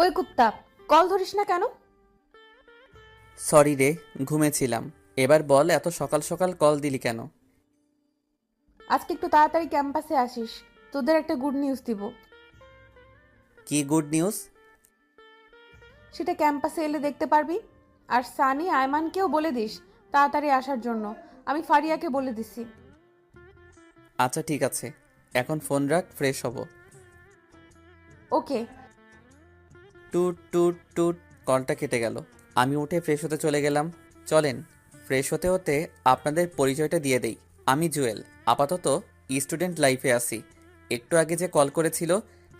ওই কুত্তা, কল ধরিস না কেন? সরি রে, ঘুমেছিলাম। এবার বল, এত সকাল সকাল কল দিলি কেন? আজকে একটু তাড়াতাড়ি ক্যাম্পাসে আসিস, তোদের একটা গুড নিউজ দিব। কি গুড নিউজ? সেটা ক্যাম্পাসে এলে দেখতে পারবি। আর সানি আয়মানকেও বলে দিস তাড়াতাড়ি আসার জন্য। আমি ফারিয়াকে বলে দিছি। আচ্ছা ঠিক আছে, এখন ফোন রাখ, ফ্রেশ হব। ওকে। টুট টুট টুট, কলটা কেটে গেল। আমি উঠে ফ্রেশ হতে চলে গেলাম। চলেন, ফ্রেশ হতে হতে আপনাদের পরিচয়টা দিয়ে দেই। আমি জুয়েল, আপাতত স্টুডেন্ট লাইফে আছি। একটু আগে যে কল করেছিল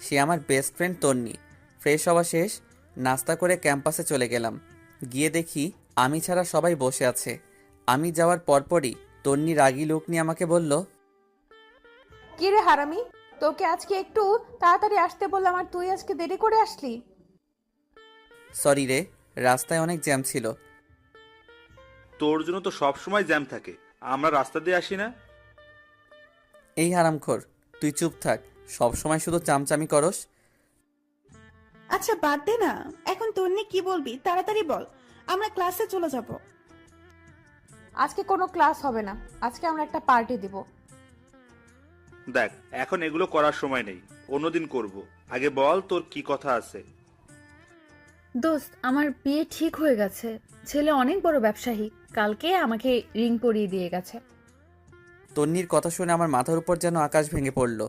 সে আমার বেস্ট ফ্রেন্ড তন্নি। ফ্রেশ হওয়া শেষ, নাস্তা করে ক্যাম্পাসে চলে গেলাম। গিয়ে দেখি আমি ছাড়া সবাই বসে আছে। আমি যাওয়ার পরপরই তন্নি রাগী লোক নিয়ে আমাকে বলল, কি রে হারামি, তোকে আজকে একটু তাড়াতাড়ি আসতে বললাম আর তুই আজকে দেরি করে আসলি। সরি রে, রাস্তায় অনেক জ্যাম ছিল। তোর জন্য তো সব সময় জ্যাম থাকে, আমরা রাস্তা দিয়ে আসি না। এই হারামখোর, তুই চুপ থাক, সব সময় শুধু চামচামি করস। আচ্ছা বাদ দে না, এখন তোর নিয়ে কি বলবি তাড়াতাড়ি বল, আমরা ক্লাসে চলে যাব। আজকে কোনো ক্লাস হবে না, আজকে আমরা একটা পার্টি দিব। দেখ, এখন এগুলো করার সময় নেই, অন্যদিন করব। আগে বল তোর কি কথা আছে। দোস্ত, আমার বিয়ে ঠিক হয়ে গেছে। ছেলে অনেক বড় ব্যবসায়ী, কালকে আমাকে রিং পরিয়ে দিয়ে গেছে। তন্নির কথা শুনে আমার মাথার উপর যেন আকাশ ভেঙে পড়ল।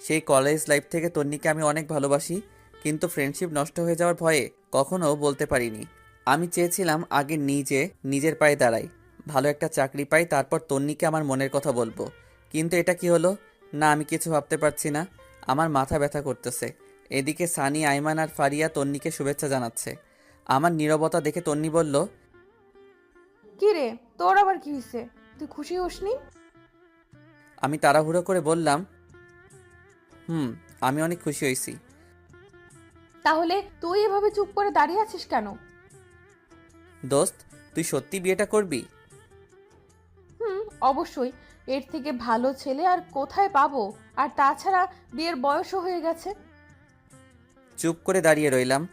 সেই কলেজ লাইফ থেকে তন্নিকে আমি অনেক ভালোবাসি, কিন্তু ফ্রেন্ডশিপ নষ্ট হয়ে যাওয়ার ভয়ে কখনো বলতে পারিনি। আমি চেয়েছিলাম আগে নিজের পায়ে দাঁড়াই, ভালো একটা চাকরি পাই, তারপর তন্নিকে আমার মনের কথা বলবো। কিন্তু এটা কি হলো? না, আমি কিছু ভাবতে পারছি না। আমার মাথা ব্যথা করতেছে। এদিকে সানি, আইমান আর ফারিয়া তন্নিকে শুভেচ্ছা জানাচ্ছে। আমার নীরবতা দেখে তন্নি বলল, কি রে, তোর আবার কি হয়েছে? তুই খুশি হসনি? আমি তাড়াহুড়ো করে বললাম, আমি অনেক খুশি হয়েছি। তাহলে তুই এভাবে চুপ করে দাঁড়িয়ে আছিস কেন? দোস্ত, তুই সত্যি বিয়েটা করবি? অবশ্যই। এর থেকে ভালো ছেলে আর কোথায় পাবো? আর তাছাড়া বিয়ের বয়সও হয়ে গেছে। চুপ করে দাঁড়িয়ে রইলাম।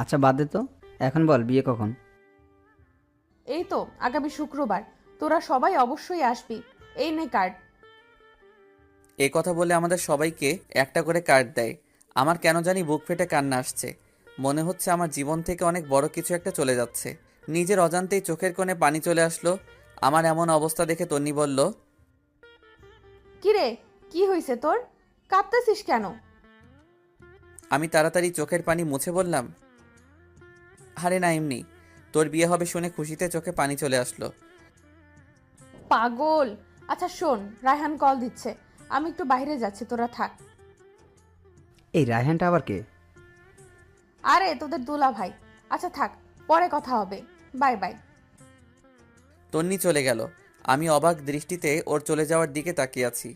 আচ্ছা বাদ দে তো, এখন বল বিয়ে কখন? এই তো আগামী শুক্রবার। তোরা সবাই অবশ্যই আসবি। এই নে কার্ড। এ কথা বলে আমাদের সবাইকে একটা করে কার্ড দেয়। আমার কেন জানি বুক ফেটে কান্না আসছে। মনে হচ্ছে আমার জীবন থেকে অনেক বড় কিছু একটা চলে যাচ্ছে। নিজের অজান্তেই চোখের কোণে পানি চলে আসলো। আমার এমন অবস্থা দেখে তন্নি বলল, কি রে, কি হয়েছে তোর? কাঁদতেছিস কেন? আমি তাড়াতাড়ি চোখের পানি মুছে বললাম, আরে না, এমনি। তোর বিয়ে হবে শুনে খুশিতে চোখে পানি চলে আসলো। পাগল। আচ্ছা শোন, রায়হান কল দিচ্ছে, আমি একটু বাইরে যাচ্ছি, তোরা থাক। এই রায়হানটা আবার কে? আরে তোদের দুলা ভাই। আচ্ছা থাক, পরে কথা হবে। Bye bye. তন্নি চলে গেল। আমি অবাক দৃষ্টিতে ওর চলে যাওয়ার দিকে তাকিয়ে আছি।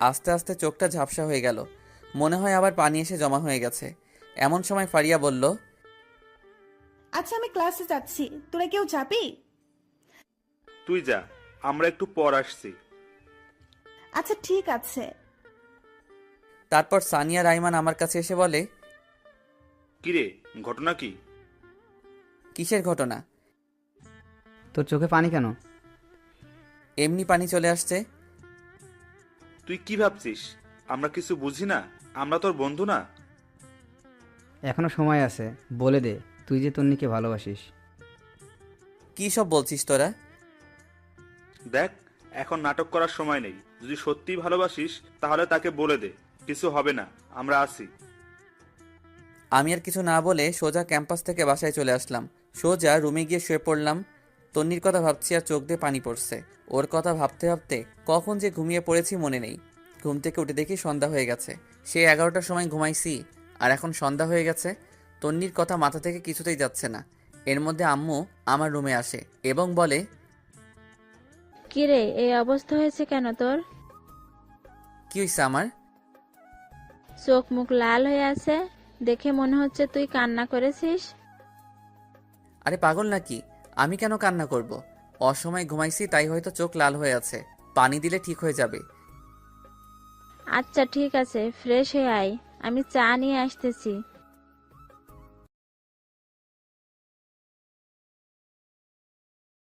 আস্তে আস্তে চোখটা ঝাপসা হয়ে গেল। মনে হয় আবার পানি এসে জমা হয়ে গেছে। এমন সময় ফারিয়া বলল, আচ্ছা আমি ক্লাসে যাচ্ছি, তোরা কেউ যাবি? তুই যা, আমরা একটু পর আসছি। আচ্ছা ঠিক আছে। তারপর সানিয়া রাইমান আমার কাছে এসে বলে, কিরে, ঘটনা কি? কিসের ঘটনা? তোর চোখে পানি কেন? এমনি পানি চলে আসছে। তুই কি ভাবছিস আমরা কিছু বুঝি না? আমরা তোর বন্ধু না? এখনো সময় আছে, বলে দে তুই যে তন্নিকে ভালোবাসিস। কি সব বলছিস তোরা? দেখ, এখন নাটক করার সময় নেই। যদি সত্যিই ভালোবাসিস তাহলে তাকে বলে দে, কিছু হবে না, আমরা আছি। আমি আর কিছু না বলে সোজা ক্যাম্পাস থেকে বাসায় চলে আসলাম। সোজা রুমে গিয়ে শুয়ে পড়লাম। তন্নির কথা ভাবছি আর চোখ দিয়ে পানি পড়ছে। ওর কথা ভাবতে ভাবতে কখন যে ঘুমিয়ে পড়েছি মনে নেই। ঘুম থেকে উঠে দেখি সন্ধ্যা হয়ে গেছে। সে 11টার সময় ঘুমাইছি আর এখন সন্ধ্যা হয়ে গেছে। তন্নির কথা মাথা থেকে কিছুতেই যাচ্ছে না। এর মধ্যে আম্মু আমার রুমে আসে এবং বলে, কিরে, এই অবস্থা হয়েছে কেন তোর? কি হয়েছে আমার? চোখ মুখ লাল হয়ে আছে, দেখে মনে হচ্ছে তুই কান্না করেছিস। আরে পাগল নাকি? আমি কেন কান্না করব? অসময় ঘুমাইছি তাই হয়তো চোখ লাল হয়ে আছে। পানি দিলে ঠিক হয়ে যাবে। আচ্ছা ঠিক আছে, ফ্রেশ হয়ে আয়, আমি চা নিয়ে আসতেছি।